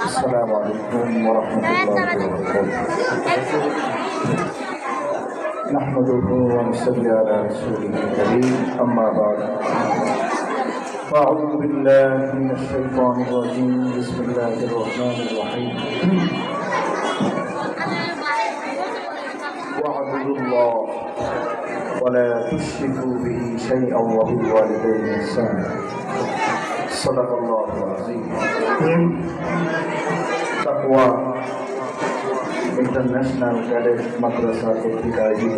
السلام عليكم ورحمة الله وبركاته. نحمده ونصلي على رسوله الكريم أما بعد فأعوذ بالله من الشيطان الرجيم بسم الله الرحمن الرحيم واعبدوا الله ولا تشركوا به شيئا وبالوالدين إحسانا صدق الله العظيم. তাকওয়া international cadet মাদ্রাসা কর্তৃক আয়োজিত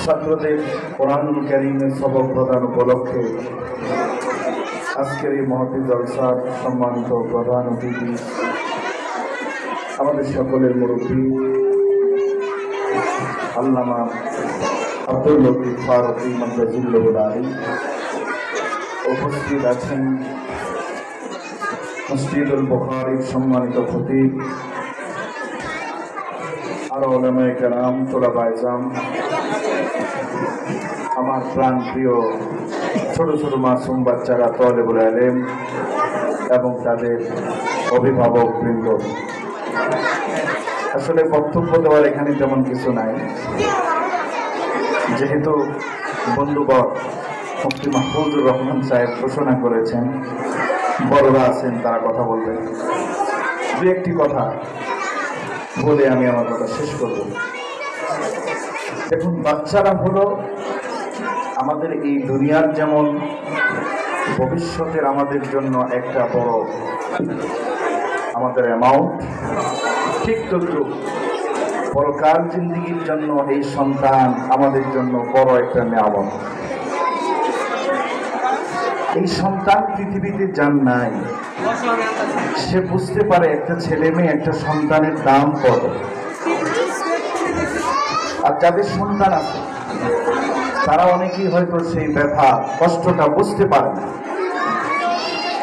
ছাত্রদের কোরআনুল কারীমের সবক প্রদান উপলক্ষে আজকের এই মহতী জলসার সম্মানিত প্রধান অতিথি আমাদের সকলের মুরব্বী আল্লামা আব্দুল লতিফ ফারুকী মাদ্রাজুল্লাহুল আলী, উপস্থিত আছেন মসজিদুল বুখারীর সম্মানিত খতিব, আরো উলামায়ে কেরাম, তোলাবায়ে ইলম, আমার প্রাণ প্রিয় ছোট ছোট মাসুম বাচ্চারা, তালেবুল ইলম এবং তাদের অভিভাবক বৃন্দ। আসলে বক্তব্য দেওয়ার এখানে তেমন কিছু নাই, যেহেতু বন্ধুবর মুফতি মাহফুজুর রহমান সাহেব ঘোষণা করেছেন, বড়রা আছেন, তারা কথা বলবেন। দু একটি কথা বলে আমি আমার কথা শেষ করব। দেখুন, বাচ্চারা হলো আমাদের এই দুনিয়ার যেমন ভবিষ্যতের আমাদের জন্য একটা বড় আমাদের অ্যামাউন্ট, ঠিক তদ্রুপ পরকাল জিন্দেগির জন্য এই সন্তান আমাদের জন্য বড় একটা নিয়ামত। এই সন্তান পৃথিবীতে যার নাই, সে বুঝতে পারে একটা ছেলে মেয়ে, একটা সন্তানের দাম কত। আর যাদের সন্তান আছে তারা অনেকেই হয়তো সেই ব্যথা কষ্টটা বুঝতে পারে না,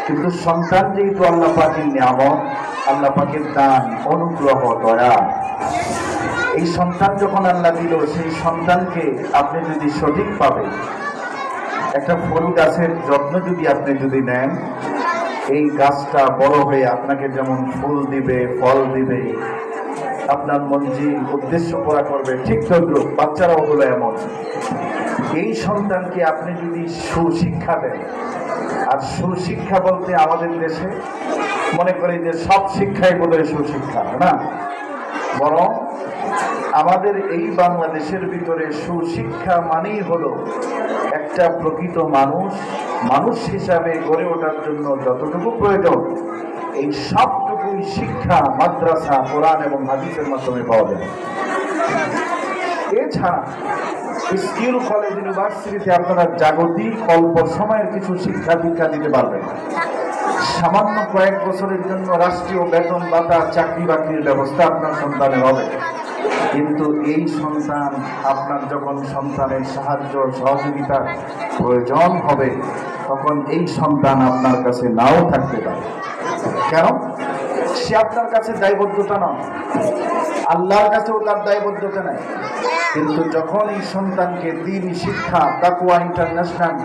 কিন্তু সন্তান যেহেতু আল্লাহ পাকের নিয়ামত, আল্লাহ পাকের দান, অনুগ্রহ, দয়া, এই সন্তান যখন আল্লাহ দিল, সেই সন্তানকে আপনি যদি সঠিকভাবে একটা ফুল গাছের যত্ন আপনি যদি নেন, এই গাছটা বড় হয়ে আপনাকে যেমন ফুল দিবে, ফল দিবে, আপনার মঞ্জিল উদ্দেশ্য পুরা করবে, ঠিক তদ্রুপ বাচ্চারাও হলো এমন। এই সন্তানকে আপনি যদি সুশিক্ষা দেন, আর সুশিক্ষা বলতে আমাদের দেশে মনে করি যে সব শিক্ষাই বোধহয় সুশিক্ষা না, বরং আমাদের এই বাংলাদেশের ভিতরে সুশিক্ষা মানেই হলো একটা প্রকৃত মানুষ হিসাবে গড়ে ওঠার জন্য যতটুকু প্রয়োজন, এই সবটুকুই শিক্ষা মাদ্রাসা, কোরআন এবং হাদিসের মাধ্যমে পাওয়া যায়। এছাড়া স্কুল, কলেজ, ইউনিভার্সিটিতে আপনারা জাগতিক অল্প সময়ের কিছু শিক্ষা দীক্ষা দিতে পারবেন। সামান্য কয়েক বছরের জন্য রাষ্ট্রীয় বেতন ভাতা, চাকরি বাকরির ব্যবস্থা আপনার সন্তানের হবে, কিন্তু এই সন্তান আপনার যখন সন্তানের সাহায্য সহযোগিতার প্রয়োজন হবে, তখন এই সন্তান আপনার কাছে নাও থাকতে পারে। কেন? সে আপনার কাছে দায়বদ্ধতা নয়, আল্লাহর কাছেও তার দায়বদ্ধতা নেই। কিন্তু যখন এই সন্তানকে দ্বীনি শিক্ষা, তাকওয়া ইন্টারন্যাশনাল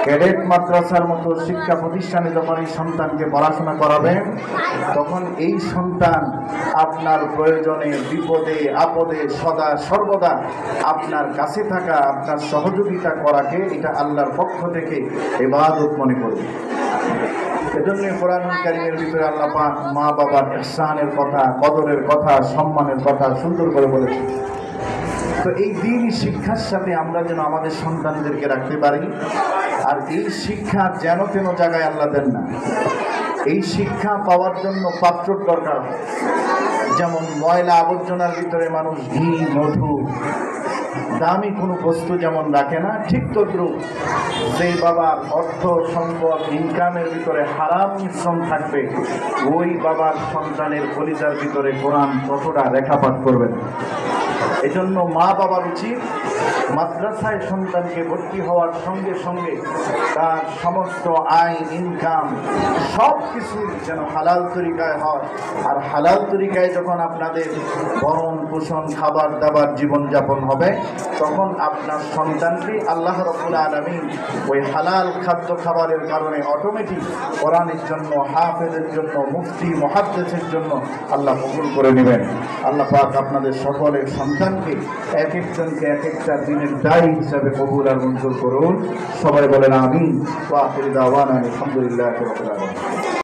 ক্যাডেট মাদ্রাসার মতো শিক্ষা প্রতিষ্ঠানে যখন এই সন্তানকে পড়াশোনা করাবেন, তখন এই সন্তান আপনার প্রয়োজনে, বিপদে আপদে সদা সর্বদা আপনার কাছে থাকা, আপনার সহযোগিতা করাকে এটা আল্লাহর পক্ষ থেকে ইবাদত মনে করবে। এজন্য কোরআনুল কারীমের ভিতরে আল্লাহ পাক মা বাবার ইহসানের কথা, কদরের কথা, সম্মানের কথা সুন্দর করে বলেছেন। তো এই দ্বীনি শিক্ষার সাথে আমরা যেন আমাদের সন্তানদেরকে রাখতে পারি। আর এই শিক্ষা যেন তেন জায়গায় আল্লাহ দেন না। এই শিক্ষা পাওয়ার জন্য পাত্রর দরকার হয়। যেমন ময়লা আবর্জনার ভিতরে মানুষ ঘি, মধু, দামি কোনো বস্তু যেমন রাখে না, ঠিক তদ্রুপ যে বাবার অর্থ সম্পদ ইনকামের ভিতরে হারাম মিশ্রণ থাকবে, ওই বাবার সন্তানের কলিজার ভিতরে কোরআন ততটা রেখাপাত করবেন। এজন্য মা বাবার উচিত মাদ্রাসায় সন্তানকে ভর্তি হওয়ার সঙ্গে সঙ্গে তার সমস্ত আয়, ইনকাম সব কিছুই যেন হালাল তরিকায় হয়। আর হালাল তরিকায় যখন আপনাদের ভরণ পোষণ খাবার দাবার জীবনযাপন হবে, তখন আপনার সন্তানকে আল্লাহ রাব্বুল আলামিন ওই হালাল খাদ্য খাবারের কারণে অটোমেটিক কোরআনের জন্য, হাফেজের জন্য, মুফতি মুহাদ্দিসের জন্য আল্লাহ কবুল করে নেবেন। আল্লাহ পাক আপনাদের সকলের সন্তানকে এক একজনকে এক একটা দিনের দায়ী হিসাবে কবুল আর মঞ্জুর করুন। সবাই বলেন আমিন। ওয়া আখিরু দাওয়ানা আলহামদুলিল্লাহি রাব্বিল আলামিন।